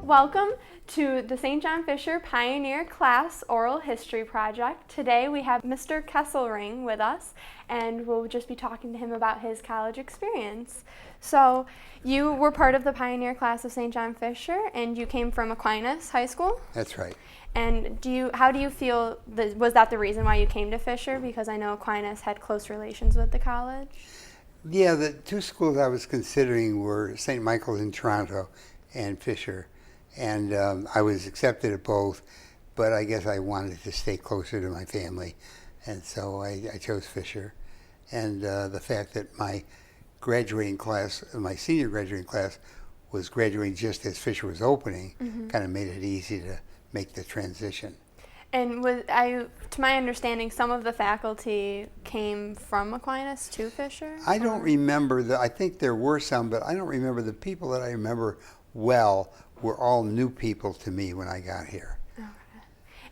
Welcome to the St. John Fisher Pioneer Class Oral History Project. Today we have Mr. Kesselring with us, and we'll just be talking to him about his college experience. So you were part of the Pioneer Class of St. John Fisher, and you came from Aquinas High School? That's right. And how do you feel, was that the reason why you came to Fisher? Because I know Aquinas had close relations with the college. Yeah, the two schools I was considering were St. Michael's in Toronto and Fisher. And I was accepted at both, but I guess I wanted to stay closer to my family. And so I chose Fisher. And the fact that my graduating class, my senior graduating class, was graduating just as Fisher was opening, kind of made it easy to make the transition. And to my understanding, some of the faculty came from Aquinas to Fisher? I don't remember, I think there were some, but I don't remember. The people that I remember well were all new people to me when I got here. Okay.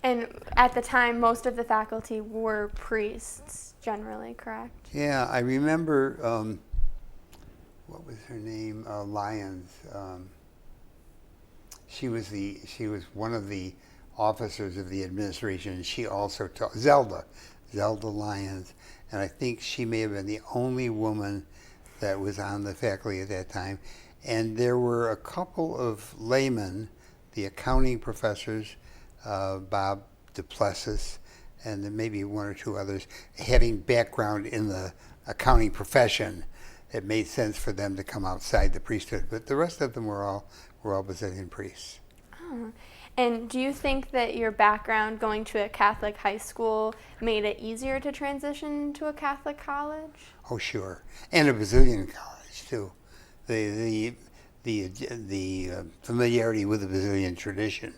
And at the time, most of the faculty were priests, generally, correct? Yeah, I remember, what was her name? Lyons. She was one of the officers of the administration, and she also taught, Zelda Lyons, and I think she may have been the only woman that was on the faculty at that time. And there were a couple of laymen, the accounting professors, Bob Duplessis, and then maybe one or two others, having background in the accounting profession. It made sense for them to come outside the priesthood, but the rest of them were all Basilican priests. Oh. And do you think that your background going to a Catholic high school made it easier to transition to a Catholic college? Oh, sure, and a Basilican college too. The familiarity with the Basilican tradition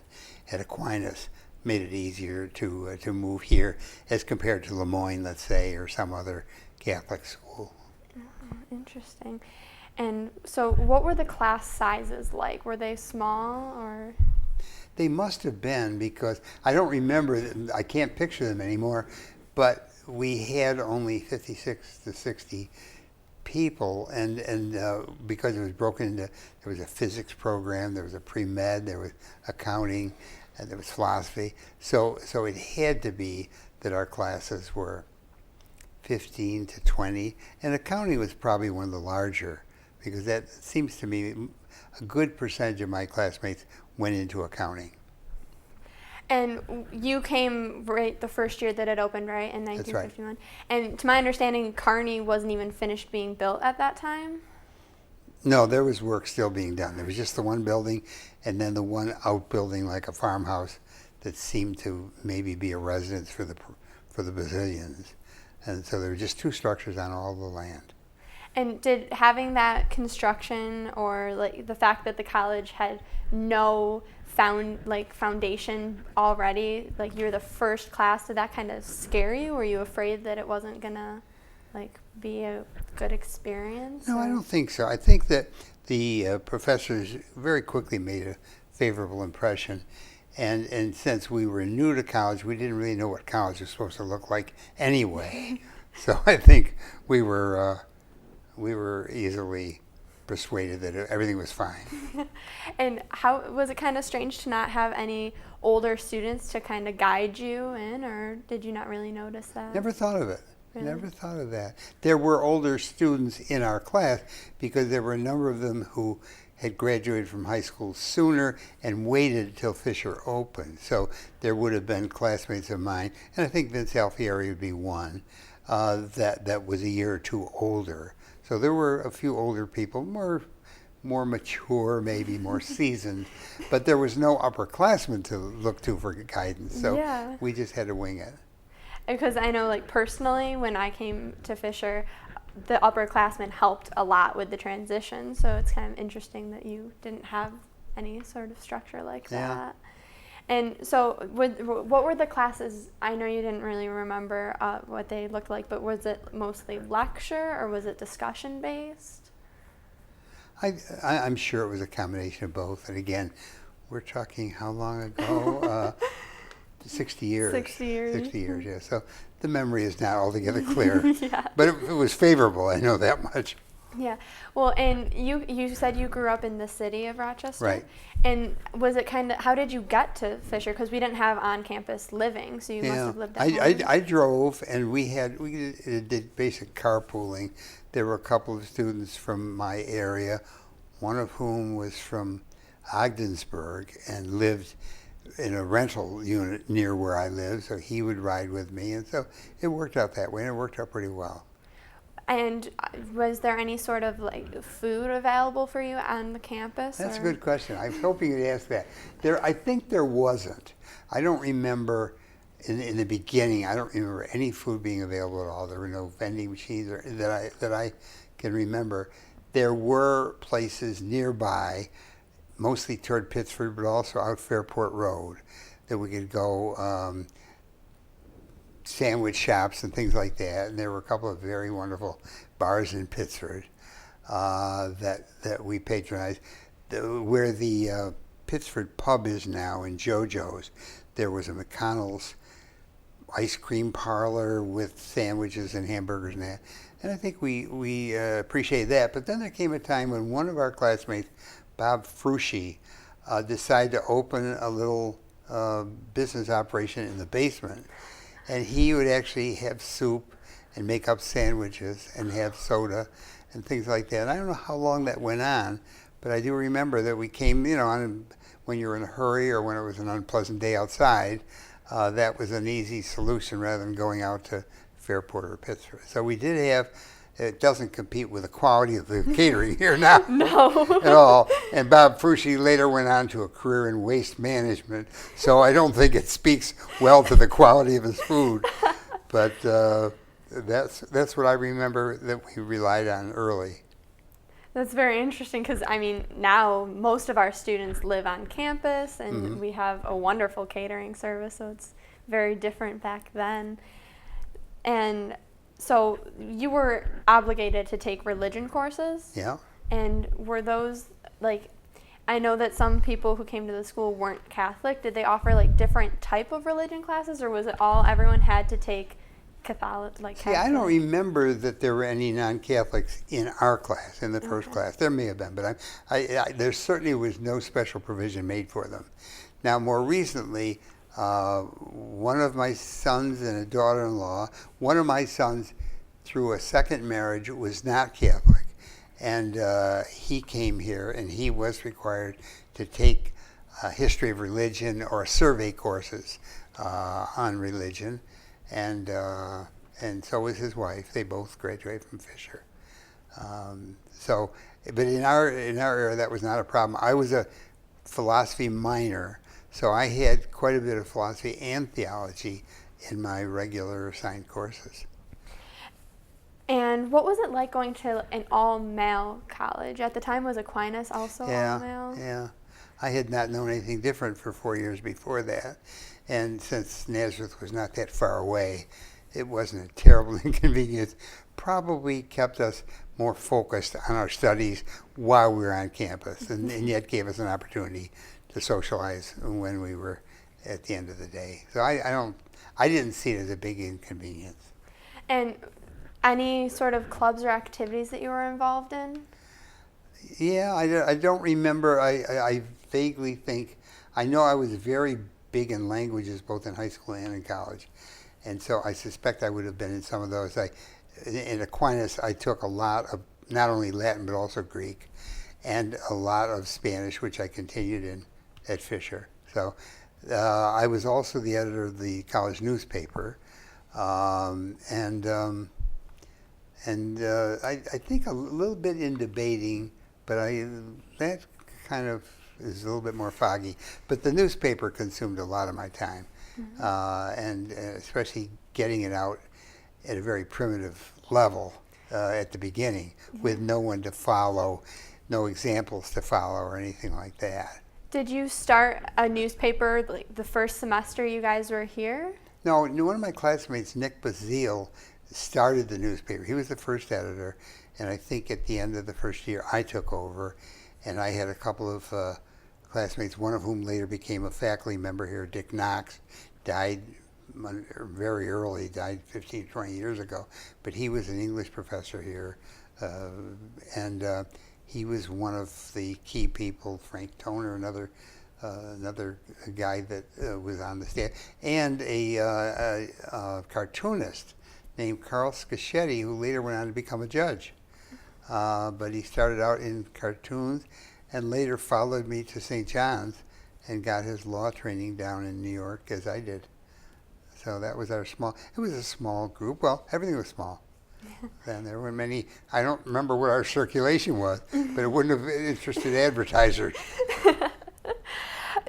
at Aquinas made it easier to move here as compared to Lemoyne, let's say, or some other Catholic school. Oh, interesting. And so what were the class sizes like? Were they small or? They must have been, because I don't remember them, I can't picture them anymore, but we had only 56 to 60 people, and because it was broken into, there was a physics program, there was a pre-med, there was accounting, and there was philosophy. So it had to be that our classes were 15 to 20, and accounting was probably one of the larger, because that seems to me a good percentage of my classmates went into accounting. And you came right the first year that it opened, right, in 1951? That's right. And to my understanding, Kearney wasn't even finished being built at that time? No, there was work still being done. There was just the one building, and then the one outbuilding, like a farmhouse, that seemed to maybe be a residence for the Basilians. And so there were just two structures on all the land. And did having that construction, or like the fact that the college had no foundation already, like you're the first class, did that kind of scare you? Were you afraid that it wasn't gonna be a good experience? No, I don't think so. I think that the professors very quickly made a favorable impression, and since we were new to college, we didn't really know what college was supposed to look like anyway. So I think we were easily persuaded that everything was fine. And how was it kind of strange to not have any older students to kind of guide you in, or did you not really notice that? Never thought of it. Really? Never thought of that. There were older students in our class because there were a number of them who had graduated from high school sooner and waited till Fisher opened. So there would have been classmates of mine, and I think Vince Alfieri would be one, that was a year or two older. So there were a few older people, more mature, maybe more seasoned, but there was no upperclassmen to look to for guidance. So yeah, we just had to wing it. Because I know, personally, when I came to Fisher, the upperclassmen helped a lot with the transition. So it's kind of interesting that you didn't have any sort of structure like that. And so what were the classes? I know you didn't really remember what they looked like, but was it mostly lecture or was it discussion based? I'm sure it was a combination of both. And again, we're talking how long ago? 60 years. 60 years. 60 years, yeah. So the memory is not altogether clear. Yeah. But it was favorable, I know that much. Yeah. Well, and you said you grew up in the city of Rochester. Right. And was it kind of, how did you get to Fisher? Because we didn't have on-campus living, so you must have lived at home. I drove, and we did basic carpooling. There were a couple of students from my area, one of whom was from Ogdensburg and lived in a rental unit near where I live, so he would ride with me, and so it worked out that way, and it worked out pretty well. And was there any sort of like food available for you on the campus? That's or? a good question. I was hoping you'd ask that. I think there wasn't. I don't remember in the beginning. I don't remember any food being available at all. There were no vending machines that I can remember. There were places nearby, mostly toward Pittsford, but also out Fairport Road, that we could go. Sandwich shops and things like that, and there were a couple of very wonderful bars in Pittsford that we patronized. Where the Pittsford pub is now in JoJo's, there was a McConnell's ice cream parlor with sandwiches and hamburgers and that, and I think we appreciated that. But then there came a time when one of our classmates, Bob Frusci, decided to open a little business operation in the basement. And he would actually have soup and make up sandwiches and have soda and things like that. And I don't know how long that went on, but I do remember that we came, when you were in a hurry or when it was an unpleasant day outside, that was an easy solution rather than going out to Fairport or Pittsburgh. So we did have, it doesn't compete with the quality of the catering here now. No. At all. And Bob Frusci later went on to a career in waste management, so I don't think it speaks well to the quality of his food. But that's what I remember that we relied on early. That's very interesting because, now most of our students live on campus and we have a wonderful catering service, so it's very different back then. And so you were obligated to take religion courses? Yeah. And were those, I know that some people who came to the school weren't Catholic. Did they offer, different type of religion classes, or was it all everyone had to take Catholic? See, I don't remember that there were any non-Catholics in our class, in the first class. There may have been, but there certainly was no special provision made for them. Now, more recently, one of my sons and a daughter-in-law, one of my sons through a second marriage was not Catholic, and he came here and he was required to take history of religion or survey courses on religion, and so was his wife. They both graduated from Fisher. But in our era, that was not a problem. I was a philosophy minor, so I had quite a bit of philosophy and theology in my regular assigned courses. And what was it like going to an all-male college? At the time, was Aquinas also all-male? Yeah. I had not known anything different for 4 years before that. And since Nazareth was not that far away, it wasn't a terrible inconvenience. Probably kept us more focused on our studies while we were on campus, and yet gave us an opportunity to socialize when we were at the end of the day. So I didn't see it as a big inconvenience. And any sort of clubs or activities that you were involved in? Yeah, I don't remember. I vaguely think, I know I was very big in languages both in high school and in college, and so I suspect I would have been in some of those. In Aquinas, I took a lot of not only Latin but also Greek, and a lot of Spanish, which I continued in at Fisher. So I was also the editor of the college newspaper, and I think a little bit in debating, but that kind of is a little bit more foggy. But the newspaper consumed a lot of my time, and especially getting it out at a very primitive level at the beginning, with no one to follow, no examples to follow or anything like that. Did you start a newspaper the first semester you guys were here? No, one of my classmates, Nick Bazile, started the newspaper. He was the first editor, and I think at the end of the first year I took over, and I had a couple of classmates, one of whom later became a faculty member here, Dick Knox, died very early, died 15, 20 years ago, but he was an English professor here and he was one of the key people. Frank Toner, another guy that was on the staff, and a cartoonist named Carl Scaschetti, who later went on to become a judge. But he started out in cartoons and later followed me to St. John's and got his law training down in New York, as I did. So that was it was a small group. Well, everything was small. Then there were many, I don't remember what our circulation was, but it wouldn't have interested advertisers.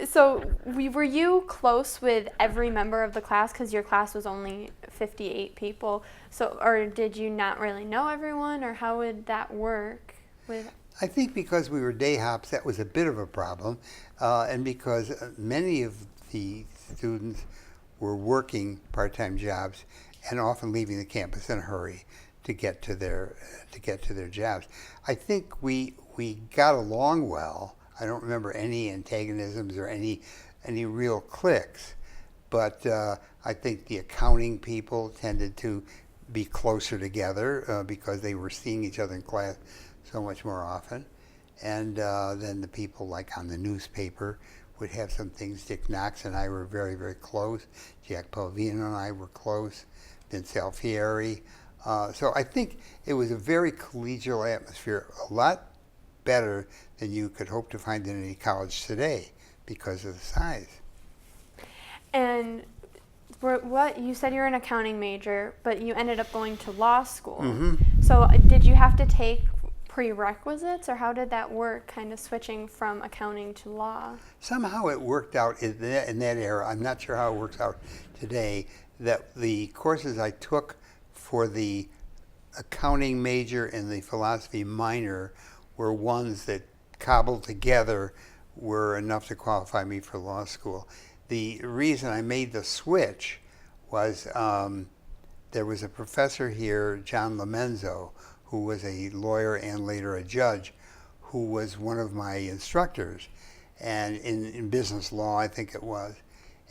So were you close with every member of the class, because your class was only 58 people? So, or did you not really know everyone, or how would that work with? I think because we were day hops, that was a bit of a problem, and because many of the students were working part-time jobs and often leaving the campus in a hurry to get to their jobs. I think we got along well. I don't remember any antagonisms or any real cliques, but I think the accounting people tended to be closer together because they were seeing each other in class so much more often. And then the people like on the newspaper would have some things. Dick Knox and I were very, very close. Jack Palvino and I were close. Vince Alfieri. So I think it was a very collegial atmosphere, a lot better than you could hope to find in any college today because of the size. And what you said, you're an accounting major, but you ended up going to law school. Mm-hmm. So did you have to take prerequisites, or how did that work, kind of switching from accounting to law? Somehow it worked out in that era. I'm not sure how it works out today, that the courses I took for the accounting major and the philosophy minor were ones that cobbled together were enough to qualify me for law school. The reason I made the switch was there was a professor here, John Lomenzo, who was a lawyer and later a judge, who was one of my instructors, and in business law, I think it was.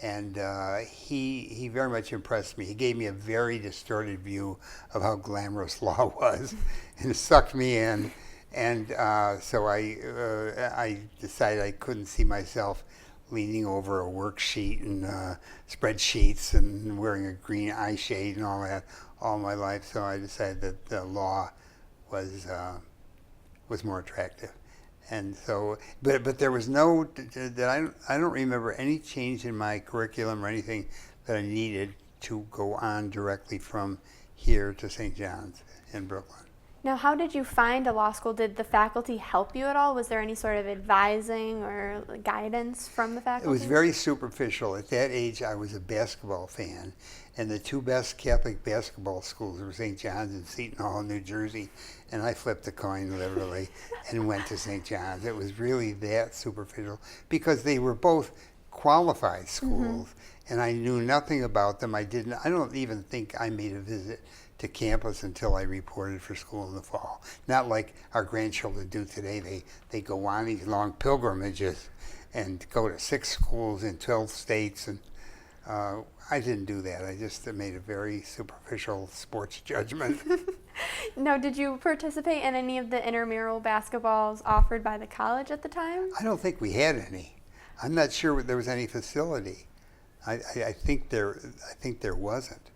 And he very much impressed me. He gave me a very distorted view of how glamorous law was, and sucked me in. And so I decided I couldn't see myself leaning over a worksheet and spreadsheets and wearing a green eye shade and all that all my life. So I decided that the law was more attractive. And so, but there was no, I don't remember any change in my curriculum or anything that I needed to go on directly from here to St. John's in Brooklyn. Now, how did you find a law school? Did the faculty help you at all? Was there any sort of advising or guidance from the faculty? It was very superficial. At that age, I was a basketball fan, and the two best Catholic basketball schools were St. John's and Seton Hall, New Jersey, and I flipped the coin, literally, and went to St. John's. It was really that superficial because they were both qualified schools, and I knew nothing about them. I don't even think I made a visit to campus until I reported for school in the fall. Not like our grandchildren do today. They go on these long pilgrimages and go to 6 schools in 12 states. And I didn't do that. I just made a very superficial sports judgment. Now, did you participate in any of the intramural basketballs offered by the college at the time? I don't think we had any. I'm not sure there was any facility. I think there wasn't.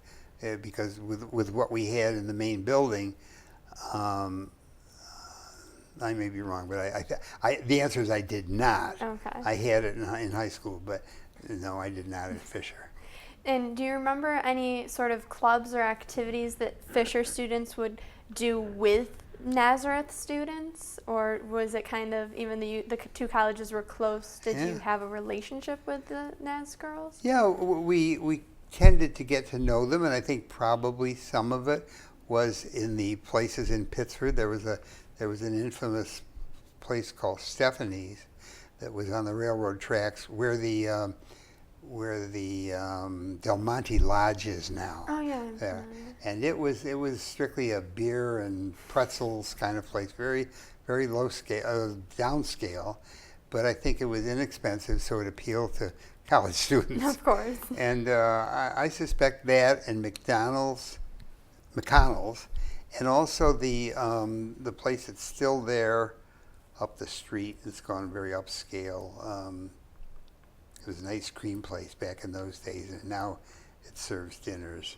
Because with what we had in the main building, I may be wrong, but the answer is I did not. Okay. I had it in high school, but no, I did not at Fisher. And do you remember any sort of clubs or activities that Fisher students would do with Nazareth students? Or was it kind of, even the two colleges were close, did you have a relationship with the Naz girls? Yeah, we tended to get to know them, and I think probably some of it was in the places in Pittsburgh. There was an infamous place called Stephanie's that was on the railroad tracks where the Del Monte Lodge is now. Oh yeah. There. And it was strictly a beer and pretzels kind of place, very very low scale, downscale, but I think it was inexpensive, so it appealed to college students. Of course. And I suspect that and McConnell's And also the place that's still there up the street, it's gone very upscale. It was an ice cream place back in those days, and now it serves dinners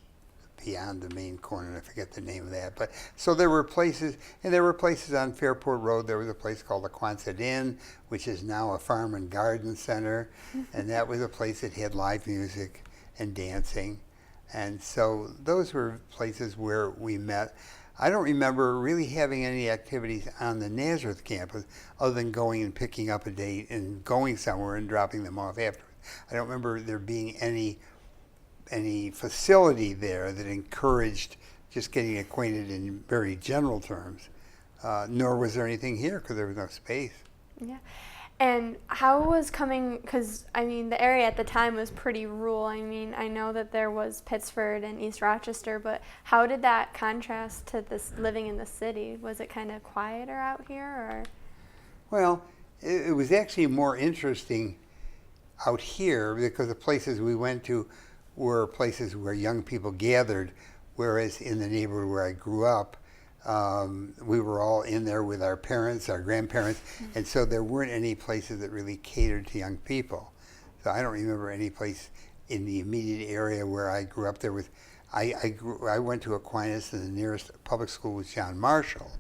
beyond the main corner, and I forget the name of that. But so there were places, and there were places on Fairport Road. There was a place called the Quonset Inn, which is now a farm and garden center, and that was a place that had live music and dancing. And so those were places where we met. I don't remember really having any activities on the Nazareth campus other than going and picking up a date and going somewhere and dropping them off afterwards. I don't remember there being any facility there that encouraged just getting acquainted in very general terms, nor was there anything here because there was no space. Yeah. And how was coming, because I mean the area at the time was pretty rural. I mean, I know that there was Pittsford and East Rochester, but how did that contrast to this living in the city? Was it kind of quieter out here, or? Well, it was actually more interesting out here because the places we went to were places where young people gathered, whereas in the neighborhood where I grew up, we were all in there with our parents, our grandparents, and so there weren't any places that really catered to young people. So I don't remember any place in the immediate area where I grew up. There was, I went to Aquinas, and the nearest public school was John Marshall,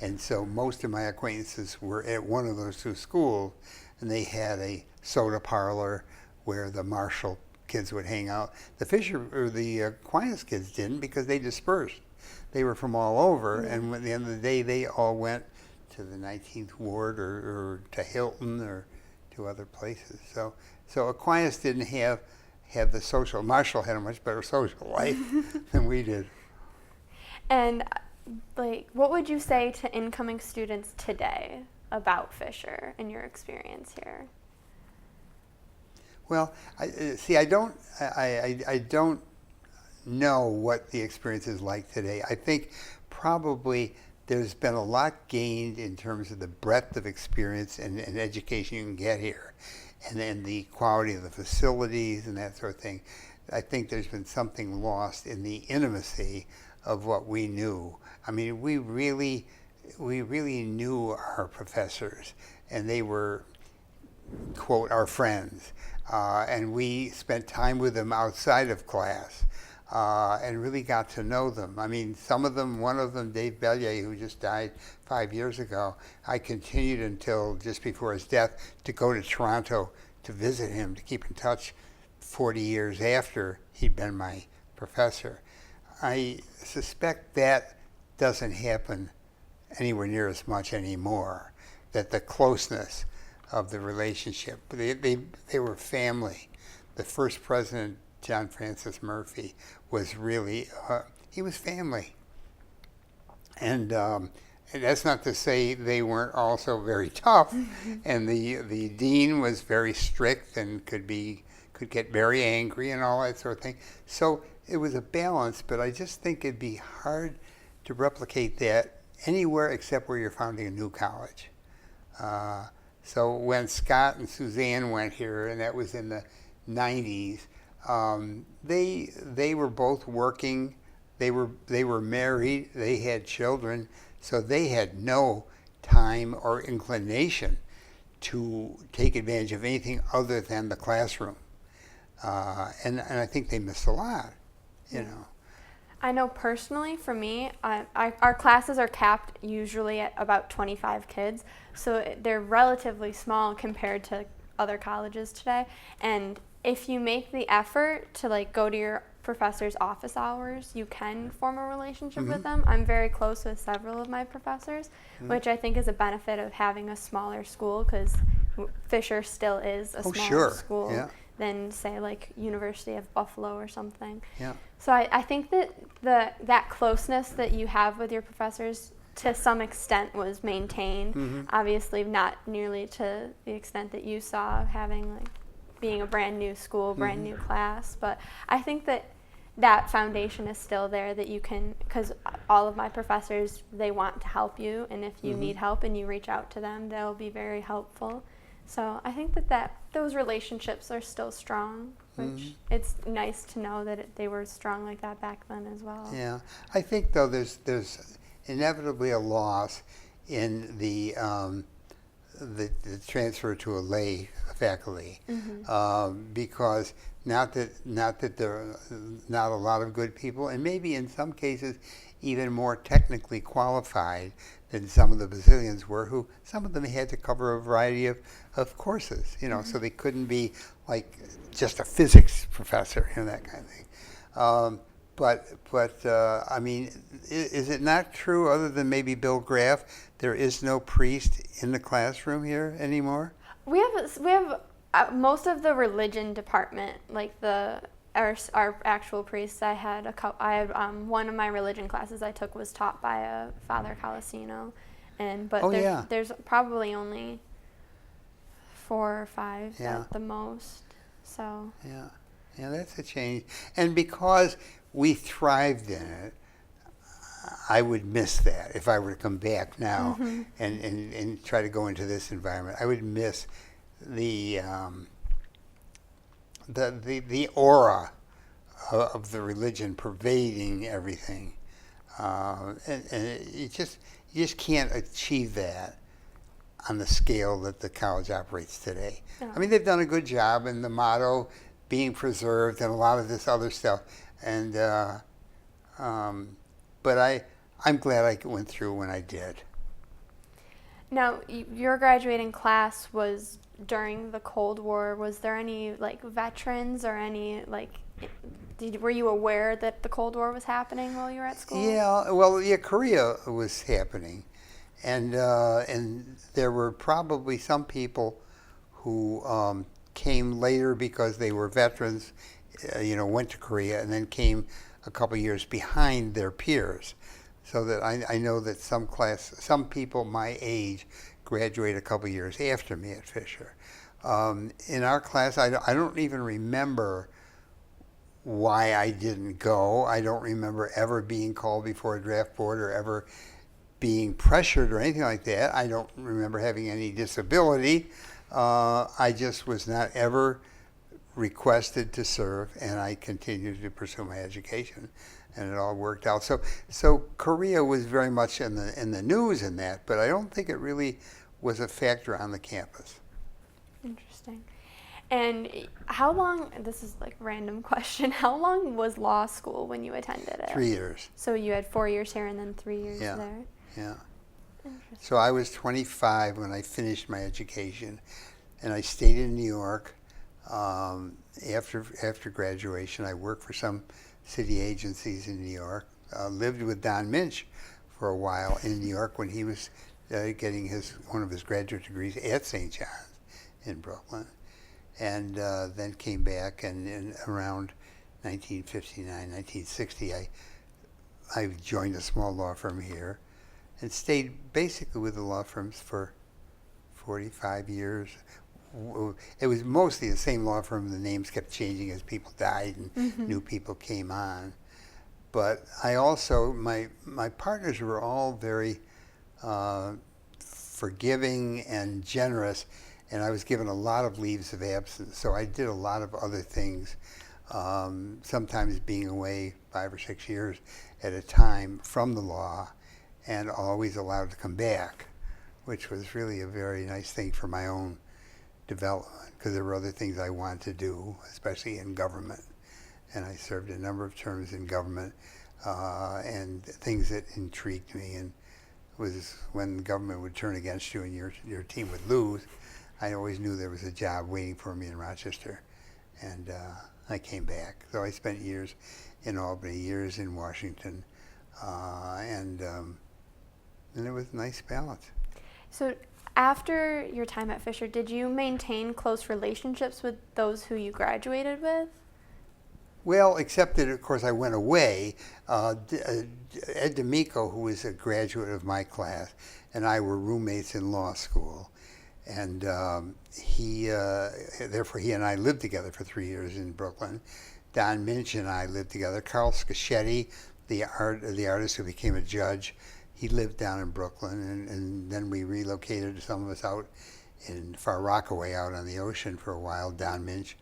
and so most of my acquaintances were at one of those two schools, and they had a soda parlor where the Marshall kids would hang out. The Fisher or the Aquinas kids didn't because they dispersed. They were from all over, and at the end of the day, they all went to the 19th Ward or to Hilton or to other places. So Aquinas didn't have the social. Marshall had a much better social life than we did. And like, what would you say to incoming students today about Fisher and your experience here? Well, I don't know what the experience is like today. I think probably there's been a lot gained in terms of the breadth of experience and education you can get here, and then the quality of the facilities and that sort of thing. I think there's been something lost in the intimacy of what we knew. I mean, we really knew our professors, and they were, quote, our friends, and we spent time with them outside of class. And really got to know them. I mean, some of them, one of them, Dave Bellier, who just died 5 years ago, I continued until just before his death to go to Toronto to visit him, to keep in touch 40 years after he'd been my professor. I suspect that doesn't happen anywhere near as much anymore, that the closeness of the relationship. They were family. The first president, John Francis Murphy, was really, he was family. And that's not to say they weren't also very tough. And the dean was very strict and could get very angry and all that sort of thing. So it was a balance, but I just think it'd be hard to replicate that anywhere except where you're founding a new college. So when Scott and Suzanne went here, and that was in the 90s, they were both working. They were married. They had children, so they had no time or inclination to take advantage of anything other than the classroom. And I think they missed a lot, you know. I know personally, for me, our classes are capped usually at about 25 kids, so they're relatively small compared to other colleges today. And if you make the effort to like go to your professor's office hours, you can form a relationship with them. I'm very close with several of my professors, which I think is a benefit of having a smaller school, because Fisher still is a smaller school than, say, like University of Buffalo or something. Yeah. So I think that that closeness that you have with your professors to some extent was maintained. Obviously not nearly to the extent that you saw having like being a brand new school, brand new class, but I think that foundation is still there, that you can, because all of my professors, they want to help you, and if you need help and you reach out to them, they'll be very helpful. So I think that those relationships are still strong. which it's nice to know that they were strong like that back then as well. Yeah, I think though there's inevitably a loss in the transfer to a lay faculty, because not that there are not a lot of good people, and maybe in some cases even more technically qualified than some of the Basilians were, who some of them had to cover a variety of courses, so they couldn't be like just a physics professor, that kind of thing. But I mean, is it not true, other than maybe Bill Graff, there is no priest in the classroom here anymore? We have most of the religion department, like our actual priests. I had one of my religion classes I took was taught by a Father Calacino, there's probably only 4 or 5 at the most. So yeah, that's a change. And because we thrived in it, I would miss that if I were to come back now and try to go into this environment. I would miss the aura of the religion pervading everything, and you just can't achieve that on the scale that the college operates today. I mean, they've done a good job, and the motto being preserved and a lot of this other stuff, and but I'm glad I went through when I did. Now, your graduating class was during the Cold War. Was there any veterans or any were you aware that the Cold War was happening while you were at school? Yeah, well, Korea was happening, and there were probably some people who came later because they were veterans, went to Korea and then came a couple years behind their peers. So that I know that some people my age graduate a couple years after me at Fisher. In our class, I don't even remember why I didn't go. I don't remember ever being called before a draft board or ever being pressured or anything like that. I don't remember having any disability. I just was not ever requested to serve, and I continued to pursue my education, and it all worked out. So Korea was very much in the news in that, but I don't think it really was a factor on the campus. Interesting. And how long, this is a random question, how long was law school when you attended it? 3 years. So you had 4 years here and then 3 years there? Yeah. So I was 25 when I finished my education, and I stayed in New York. After graduation, I worked for some city agencies in New York. Lived with Don Minch for a while in New York when he was getting one of his graduate degrees at St. John's in Brooklyn, and then came back. And in around 1959, 1960, I joined a small law firm here, and stayed basically with the law firms for 45 years. It was mostly the same law firm. The names kept changing as people died and new people came on. But I also, my partners were all very forgiving and generous, and I was given a lot of leaves of absence. So I did a lot of other things, sometimes being away 5 or 6 years at a time from the law, and always allowed to come back, which was really a very nice thing for my own development, because there were other things I wanted to do, especially in government. And I served a number of terms in government, and things that intrigued me, and was when the government would turn against you and your team would lose, I always knew there was a job waiting for me in Rochester, and I came back. So I spent years in Albany, years in Washington, and it was a nice balance. So after your time at Fisher, did you maintain close relationships with those who you graduated with? Well, except that, of course, I went away. Ed D'Amico, who was a graduate of my class, and I were roommates in law school. And therefore, he and I lived together for 3 years in Brooklyn. Don Minch and I lived together. Carl Scaschetti, the artist who became a judge, he lived down in Brooklyn, and then we relocated some of us out in Far Rockaway, out on the ocean for a while. Don Minch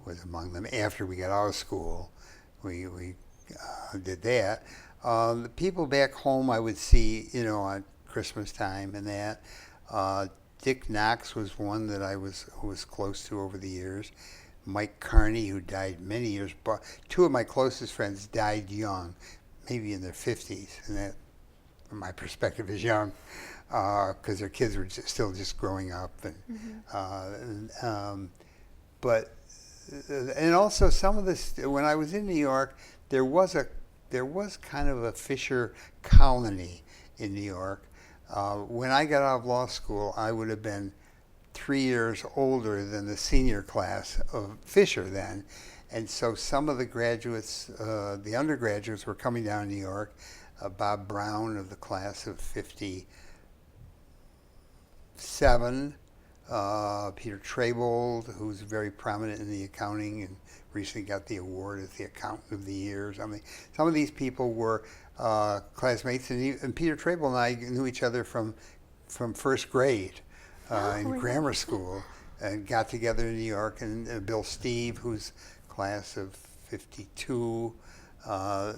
was among them. After we got out of school, we did that. The people back home I would see, on Christmas time and that. Dick Knox was one that I was close to over the years. Mike Carney, who died many years, but two of my closest friends died young, maybe in their 50s, and that, from my perspective, is young, because their kids were still just growing up, but and also some of this. When I was in New York, there was kind of a Fisher colony in New York. When I got out of law school, I would have been 3 years older than the senior class of Fisher then. And so some of the graduates, the undergraduates, were coming down to New York. Bob Brown of the class of 57, Peter Traybold, who's very prominent in the accounting and recently got the award as the accountant of the year. Some of these people were classmates, and Peter Traybold and I knew each other from first grade. In grammar school, and got together in New York, and Bill Steve, who's class of 52,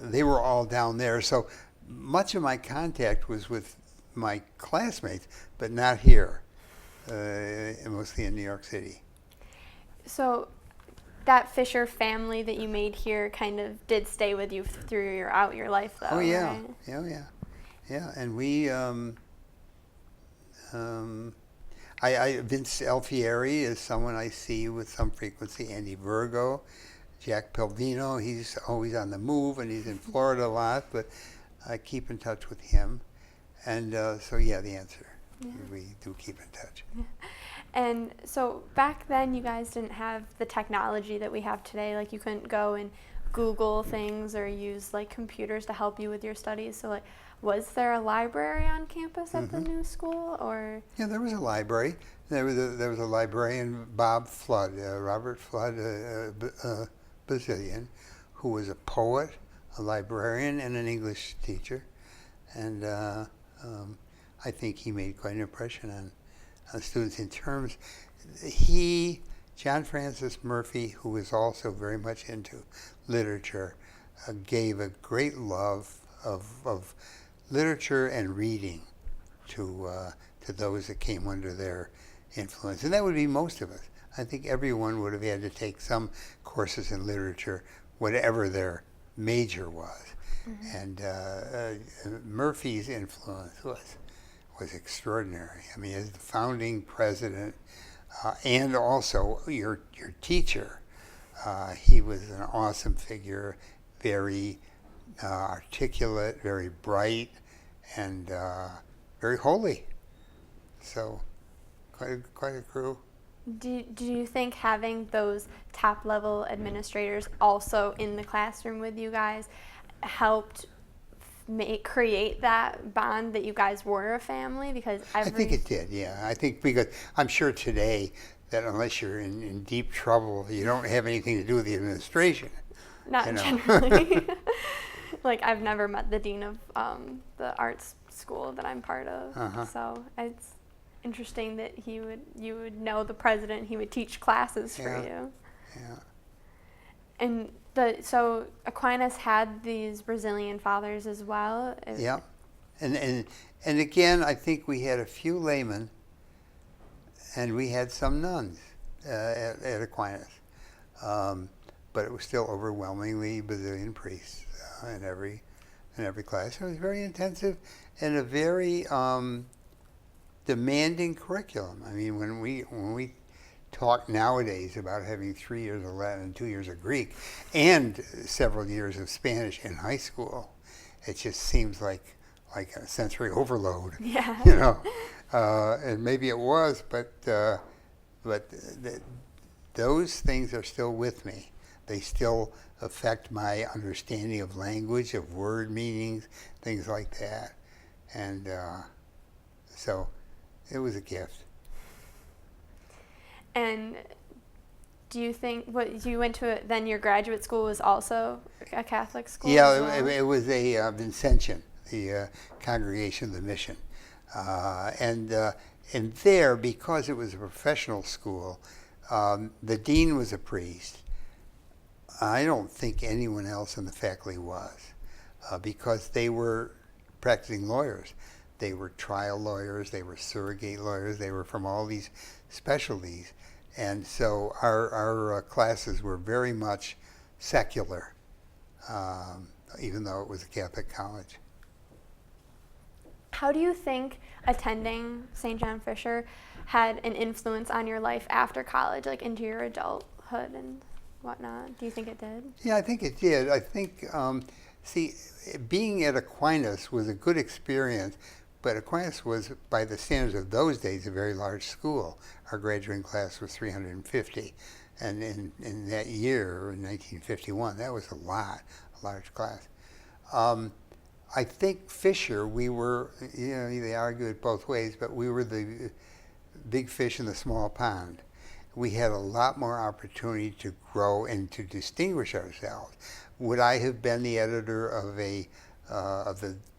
they were all down there. So much of my contact was with my classmates, but not here, mostly in New York City. So that Fisher family that you made here kind of did stay with you through your life, though. Oh yeah, right? yeah, and we. Vince Alfieri is someone I see with some frequency. Andy Virgo, Jack Pelvino, he's always on the move and he's in Florida a lot, but I keep in touch with him. And so, the answer, we do keep in touch. Yeah. And so back then you guys didn't have the technology that we have today. Like you couldn't go and Google things or use like computers to help you with your studies. So was there a library on campus at the new school, or? Yeah, there was a library. There was a librarian, Bob Flood, Robert Flood, Basilian, who was a poet, a librarian, and an English teacher. And I think he made quite an impression on students in terms. John Francis Murphy, who was also very much into literature, gave a great love of literature and reading to those that came under their influence. And that would be most of us. I think everyone would have had to take some courses in literature, whatever their major was. And Murphy's influence was extraordinary. I mean, as the founding president, and also your teacher, he was an awesome figure, very articulate, very bright, and very holy. So, quite a crew. Do you think having those top level administrators also in the classroom with you guys helped create that bond that you guys were a family? Because I think it did, yeah. I think because I'm sure today that unless you're in deep trouble, you don't have anything to do with the administration. Not generally. Like I've never met the dean of the arts school that I'm part of, so it's interesting that you would know the president. He would teach classes for you. Yeah. And so Aquinas had these Brazilian fathers as well. Yeah, and again, I think we had a few laymen, and we had some nuns at Aquinas, but it was still overwhelmingly Brazilian priests in every class. It was very intensive and a very demanding curriculum. I mean, when we talk nowadays about having 3 years of Latin and 2 years of Greek and several years of Spanish in high school, it just seems like a sensory overload. Yeah. And maybe it was, but those things are still with me. They still affect my understanding of language, of word meanings, things like that. And so it was a gift. And do you think you went to then your graduate school was also a Catholic school? Yeah, it was a Vincentian, the Congregation of the Mission, and there, because it was a professional school, the dean was a priest, I don't think anyone else in the faculty was, because they were practicing lawyers. They were trial lawyers, they were surrogate lawyers, they were from all these specialties. And so our classes were very much secular, even though it was a Catholic college. How do you think attending St. John Fisher had an influence on your life after college, like into your adulthood and whatnot? Do you think it did? Yeah, I think it did. I think, being at Aquinas was a good experience, but Aquinas was, by the standards of those days, a very large school. Our graduating class was 350. And in that year, in 1951, that was a large class. I think Fisher, we were, they argue it both ways, but we were the big fish in the small pond. We had a lot more opportunity to grow and to distinguish ourselves. Would I have been the editor of the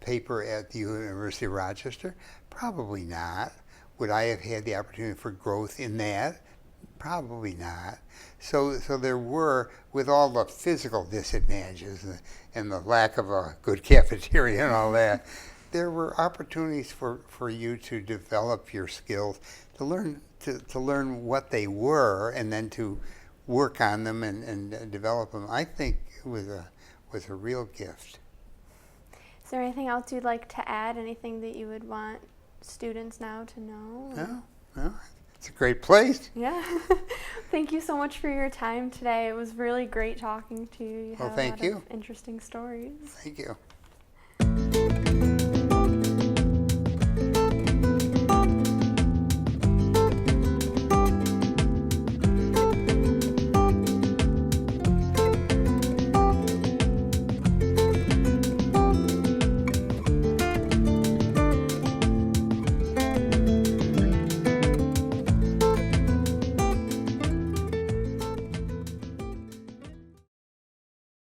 paper at the University of Rochester? Probably not. Would I have had the opportunity for growth in that? Probably not. So there were, with all the physical disadvantages and the lack of a good cafeteria and all that, there were opportunities for you to develop your skills, to learn what they were, and then to work on them and develop them. I think it was a real gift. Is there anything else you'd like to add? Anything that you would want students now to know? No, it's a great place. Yeah. Thank you so much for your time today. It was really great talking to you. You have Thank a lot you. of interesting stories. Thank you.